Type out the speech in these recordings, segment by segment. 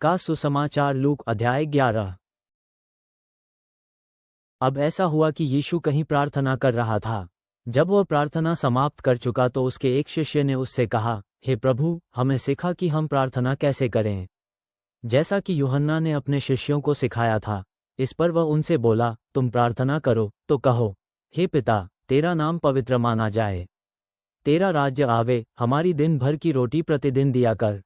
का सुसमाचार। लूक अध्याय 11। अब ऐसा हुआ कि यीशु कहीं प्रार्थना कर रहा था। जब वह प्रार्थना समाप्त कर चुका तो उसके एक शिष्य ने उससे कहा, हे प्रभु, हमें सिखा कि हम प्रार्थना कैसे करें, जैसा कि यूहन्ना ने अपने शिष्यों को सिखाया था। इस पर वह उनसे बोला, तुम प्रार्थना करो तो कहो, हे पिता, तेरा नाम पवित्र माना जाए, तेरा राज्य आवे, हमारी दिन भर की रोटी प्रतिदिन दिया कर,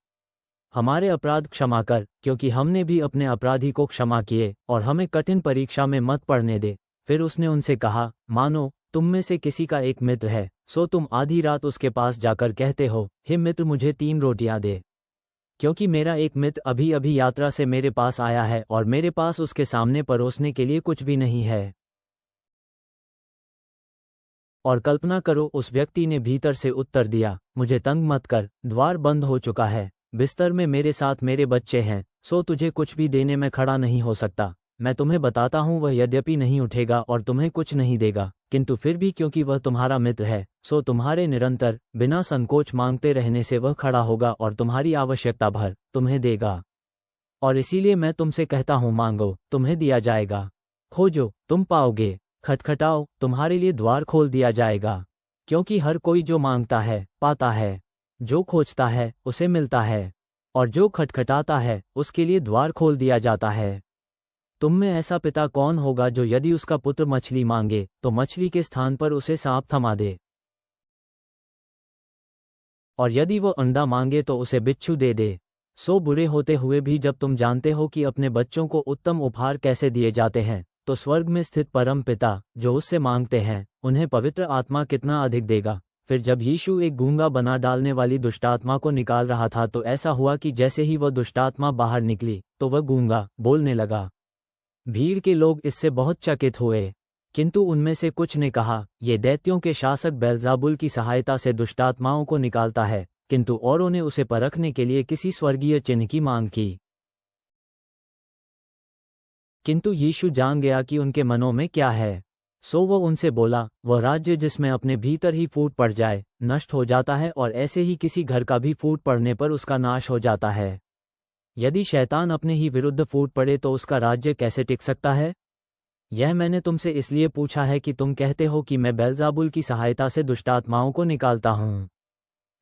हमारे अपराध क्षमा कर, क्योंकि हमने भी अपने अपराधी को क्षमा किए, और हमें कठिन परीक्षा में मत पड़ने दे। फिर उसने उनसे कहा, मानो तुम में से किसी का एक मित्र है, सो तुम आधी रात उसके पास जाकर कहते हो, हे मित्र, मुझे 3 रोटियां दे, क्योंकि मेरा एक मित्र अभी अभी यात्रा से मेरे पास आया है और मेरे पास उसके सामने परोसने के लिए कुछ भी नहीं है। और कल्पना करो, उस व्यक्ति ने भीतर से उत्तर दिया, मुझे तंग मत कर, द्वार बंद हो चुका है, बिस्तर में मेरे साथ मेरे बच्चे हैं, सो तुझे कुछ भी देने में खड़ा नहीं हो सकता। मैं तुम्हें बताता हूँ, वह यद्यपि नहीं उठेगा और तुम्हें कुछ नहीं देगा, किंतु फिर भी क्योंकि वह तुम्हारा मित्र है, सो तुम्हारे निरंतर बिना संकोच मांगते रहने से वह खड़ा होगा और तुम्हारी आवश्यकता भर तुम्हें देगा। और इसीलिए मैं तुमसे कहता हूँ, मांगो, तुम्हें दिया जाएगा, खोजो, तुम पाओगे, खटखटाओ, तुम्हारे लिए द्वार खोल दिया जाएगा। क्योंकि हर कोई जो मांगता है पाता है, जो खोजता है उसे मिलता है, और जो खटखटाता है उसके लिए द्वार खोल दिया जाता है। तुम में ऐसा पिता कौन होगा जो यदि उसका पुत्र मछली मांगे तो मछली के स्थान पर उसे सांप थमा दे, और यदि वो अंडा मांगे तो उसे बिच्छू दे दे। सो बुरे होते हुए भी जब तुम जानते हो कि अपने बच्चों को उत्तम उपहार कैसे दिए जाते हैं, तो स्वर्ग में स्थित परम पिता जो उससे मांगते हैं उन्हें पवित्र आत्मा कितना अधिक देगा। फिर जब यीशु एक गूंगा बना डालने वाली दुष्टात्मा को निकाल रहा था तो ऐसा हुआ कि जैसे ही वह दुष्टात्मा बाहर निकली तो वह गूंगा बोलने लगा। भीड़ के लोग इससे बहुत चकित हुए, किंतु उनमें से कुछ ने कहा, ये दैत्यों के शासक बेल्ज़ेबुल की सहायता से दुष्टात्माओं को निकालता है, किंतु औरों ने उसे परखने के लिए किसी स्वर्गीय चिन्ह की मांग की। किंतु यीशु जान गया कि उनके मनों में क्या है, सो वो उनसे बोला, वह राज्य जिसमें अपने भीतर ही फूट पड़ जाए नष्ट हो जाता है, और ऐसे ही किसी घर का भी फूट पड़ने पर उसका नाश हो जाता है। यदि शैतान अपने ही विरुद्ध फूट पड़े तो उसका राज्य कैसे टिक सकता है? यह मैंने तुमसे इसलिए पूछा है कि तुम कहते हो कि मैं बेल्ज़ेबुल की सहायता से दुष्टात्माओं को निकालता हूँ।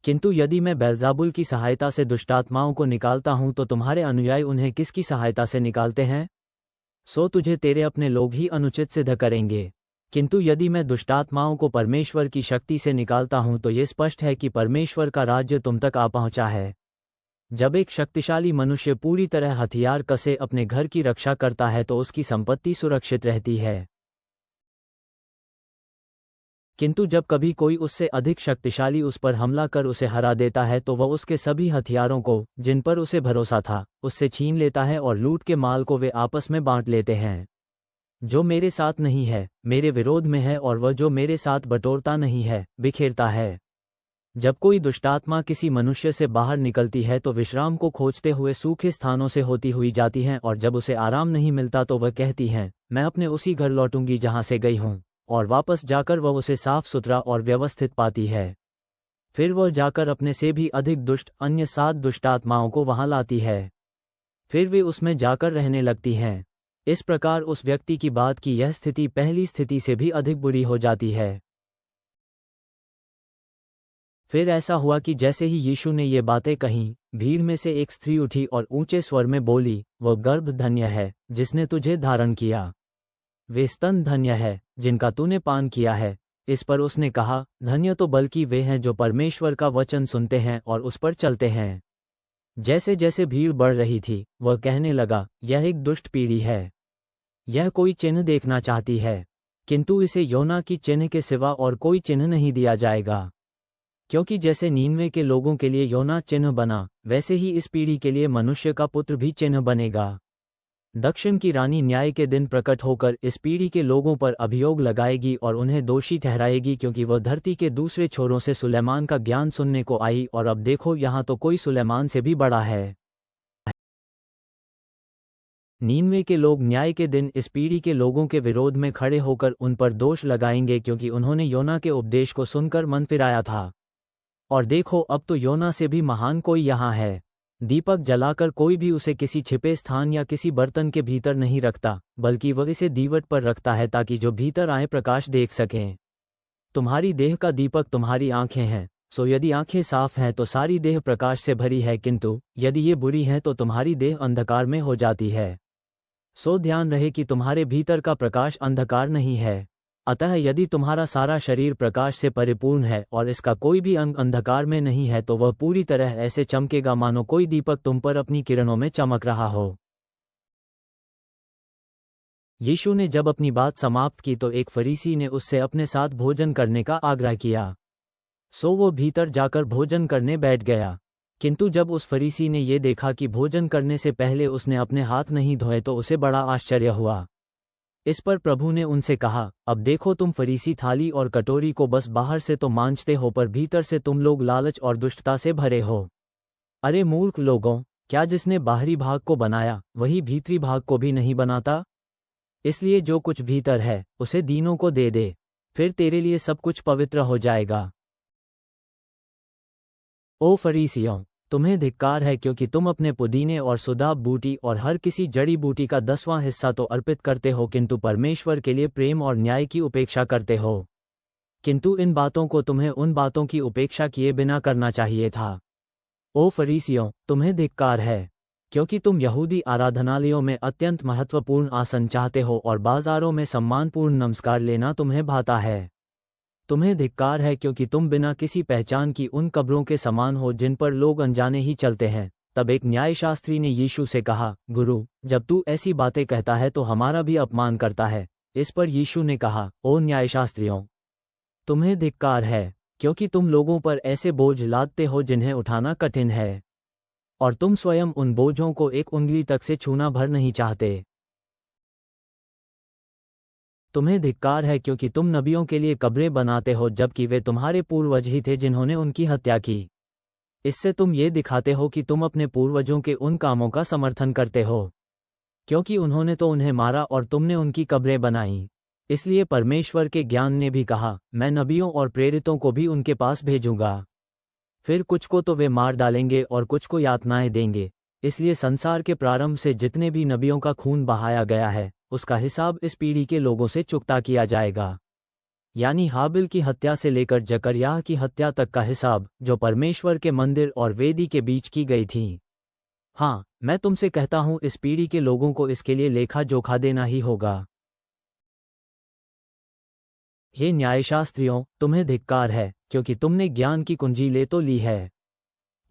किंतु यदि मैं बेल्ज़ेबुल की सहायता से दुष्टात्माओं को निकालता हूँ तो तुम्हारे अनुयायी उन्हें किसकी सहायता से निकालते हैं? सो तुझे तेरे अपने लोग ही अनुचित सिद्ध करेंगे। किंतु यदि मैं दुष्टात्माओं को परमेश्वर की शक्ति से निकालता हूँ तो ये स्पष्ट है कि परमेश्वर का राज्य तुम तक आ पहुँचा है। जब एक शक्तिशाली मनुष्य पूरी तरह हथियार कसे अपने घर की रक्षा करता है तो उसकी संपत्ति सुरक्षित रहती है। किंतु जब कभी कोई उससे अधिक शक्तिशाली उस पर हमला कर उसे हरा देता है तो वह उसके सभी हथियारों को, जिन पर उसे भरोसा था, उससे छीन लेता है और लूट के माल को वे आपस में बांट लेते हैं। जो मेरे साथ नहीं है मेरे विरोध में है, और वह जो मेरे साथ बटोरता नहीं है बिखेरता है। जब कोई दुष्टात्मा किसी मनुष्य से बाहर निकलती है तो विश्राम को खोजते हुए सूखे स्थानों से होती हुई जाती हैं, और जब उसे आराम नहीं मिलता तो वह कहती हैं, मैं अपने उसी घर लौटूंगी जहां से गई हूं, और वापस जाकर वह उसे साफ सुथरा और व्यवस्थित पाती है। फिर वह जाकर अपने से भी अधिक दुष्ट अन्य 7 दुष्टात्माओं को वहां लाती है। फिर वे उसमें जाकर रहने लगती हैं। इस प्रकार उस व्यक्ति की बात की यह स्थिति पहली स्थिति से भी अधिक बुरी हो जाती है। फिर ऐसा हुआ कि जैसे ही यीशु ने ये बातें कहीं, भीड़ में से एक स्त्री उठी और ऊंचे स्वर में बोली, वह गर्भ धन्य है जिसने तुझे धारण किया, वे स्तन धन्य है जिनका तूने पान किया है। इस पर उसने कहा, धन्य तो बल्कि वे हैं जो परमेश्वर का वचन सुनते हैं और उस पर चलते हैं। जैसे जैसे भीड़ बढ़ रही थी वह कहने लगा, यह एक दुष्ट पीढ़ी है, यह कोई चिन्ह देखना चाहती है, किंतु इसे योना की चिन्ह के सिवा और कोई चिन्ह नहीं दिया जाएगा। क्योंकि जैसे नीनवे के लोगों के लिए योना चिन्ह बना, वैसे ही इस पीढ़ी के लिए मनुष्य का पुत्र भी चिन्ह बनेगा। दक्षिण की रानी न्याय के दिन प्रकट होकर इस पीढ़ी के लोगों पर अभियोग लगाएगी और उन्हें दोषी ठहराएगी, क्योंकि वह धरती के दूसरे छोरों से सुलैमान का ज्ञान सुनने को आई, और अब देखो यहाँ तो कोई सुलैमान से भी बड़ा है। नीनवे के लोग न्याय के दिन इस पीढ़ी के लोगों के विरोध में खड़े होकर उन पर दोष लगाएंगे, क्योंकि उन्होंने योना के उपदेश को सुनकर मन फिराया था। और देखो, अब तो योना से भी महान कोई यहाँ है। दीपक जलाकर कोई भी उसे किसी छिपे स्थान या किसी बर्तन के भीतर नहीं रखता, बल्कि वह इसे दीवट पर रखता है ताकि जो भीतर आए प्रकाश देख सकें। तुम्हारी देह का दीपक तुम्हारी आंखें हैं, सो यदि आंखें साफ हैं तो सारी देह प्रकाश से भरी है, किंतु यदि ये बुरी हैं तो तुम्हारी देह अंधकार में हो जाती है। सो ध्यान रहे कि तुम्हारे भीतर का प्रकाश अंधकार नहीं है। अतः यदि तुम्हारा सारा शरीर प्रकाश से परिपूर्ण है और इसका कोई भी अंग अंधकार में नहीं है तो वह पूरी तरह ऐसे चमकेगा मानो कोई दीपक तुम पर अपनी किरणों में चमक रहा हो। यीशु ने जब अपनी बात समाप्त की तो एक फरीसी ने उससे अपने साथ भोजन करने का आग्रह किया। सो वो भीतर जाकर भोजन करने बैठ गया। किंतु जब उस फरीसी ने ये देखा कि भोजन करने से पहले उसने अपने हाथ नहीं धोए तो उसे बड़ा आश्चर्य हुआ। इस पर प्रभु ने उनसे कहा, अब देखो, तुम फरीसी थाली और कटोरी को बस बाहर से तो मांजते हो, पर भीतर से तुम लोग लालच और दुष्टता से भरे हो। अरे मूर्ख लोगों, क्या जिसने बाहरी भाग को बनाया वही भीतरी भाग को भी नहीं बनाता? इसलिए जो कुछ भीतर है उसे दीनों को दे दे, फिर तेरे लिए सब कुछ पवित्र हो जाएगा। ओ फरीसियों, तुम्हें धिक्कार है, क्योंकि तुम अपने पुदीने और सुदाब बूटी और हर किसी जड़ी बूटी का 10वां हिस्सा तो अर्पित करते हो, किंतु परमेश्वर के लिए प्रेम और न्याय की उपेक्षा करते हो। किंतु इन बातों को तुम्हें उन बातों की उपेक्षा किए बिना करना चाहिए था। ओ फरीसियों, तुम्हें धिक्कार है, क्योंकि तुम यहूदी आराधनालयों में अत्यंत महत्वपूर्ण आसन चाहते हो और बाजारों में सम्मानपूर्ण नमस्कार लेना तुम्हें भाता है। तुम्हें धिक्कार है, क्योंकि तुम बिना किसी पहचान की उन कब्रों के समान हो जिन पर लोग अनजाने ही चलते हैं। तब एक न्यायशास्त्री ने यीशु से कहा, गुरु, जब तू ऐसी बातें कहता है तो हमारा भी अपमान करता है। इस पर यीशु ने कहा, ओ न्यायशास्त्रियों, तुम्हें धिक्कार है, क्योंकि तुम लोगों पर ऐसे बोझ लादते हो जिन्हें उठाना कठिन है, और तुम स्वयं उन बोझों को एक उंगली तक से छूना भर नहीं चाहते। तुम्हें धिक्कार है, क्योंकि तुम नबियों के लिए कब्रें बनाते हो, जबकि वे तुम्हारे पूर्वज ही थे जिन्होंने उनकी हत्या की। इससे तुम ये दिखाते हो कि तुम अपने पूर्वजों के उन कामों का समर्थन करते हो, क्योंकि उन्होंने तो उन्हें मारा और तुमने उनकी कब्रें बनाई। इसलिए परमेश्वर के ज्ञान ने भी कहा, मैं नबियों और प्रेरितों को भी उनके पास भेजूंगा, फिर कुछ को तो वे मार डालेंगे और कुछ को यातनाएं देंगे। इसलिए संसार के प्रारंभ से जितने भी नबियों का खून बहाया गया है उसका हिसाब इस पीढ़ी के लोगों से चुकता किया जाएगा। यानी हाबिल की हत्या से लेकर जकरयाह की हत्या तक का हिसाब, जो परमेश्वर के मंदिर और वेदी के बीच की गई थी। हाँ, मैं तुमसे कहता हूँ, इस पीढ़ी के लोगों को इसके लिए लेखा जोखा देना ही होगा। हे न्यायशास्त्रियों, तुम्हें धिक्कार है, क्योंकि तुमने ज्ञान की कुंजी ले तो ली है,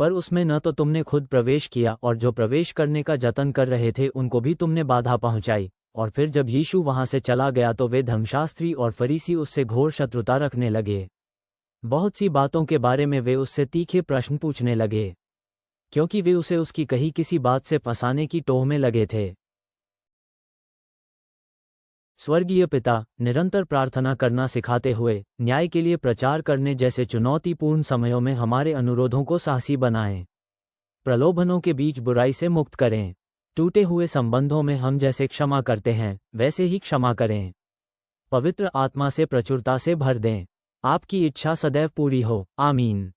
पर उसमें न तो तुमने खुद प्रवेश किया, और जो प्रवेश करने का जतन कर रहे थे उनको भी तुमने बाधा पहुंचाई। और फिर जब यीशु वहां से चला गया तो वे धर्मशास्त्री और फरीसी उससे घोर शत्रुता रखने लगे। बहुत सी बातों के बारे में वे उससे तीखे प्रश्न पूछने लगे, क्योंकि वे उसे उसकी कही किसी बात से फंसाने की टोह में लगे थे। स्वर्गीय पिता, निरंतर प्रार्थना करना सिखाते हुए न्याय के लिए प्रचार करने जैसे चुनौतीपूर्ण समयों में हमारे अनुरोधों को साहसी बनाएं। प्रलोभनों के बीच बुराई से मुक्त करें। टूटे हुए संबंधों में हम जैसे क्षमा करते हैं वैसे ही क्षमा करें। पवित्र आत्मा से प्रचुरता से भर दें। आपकी इच्छा सदैव पूरी हो। आमीन।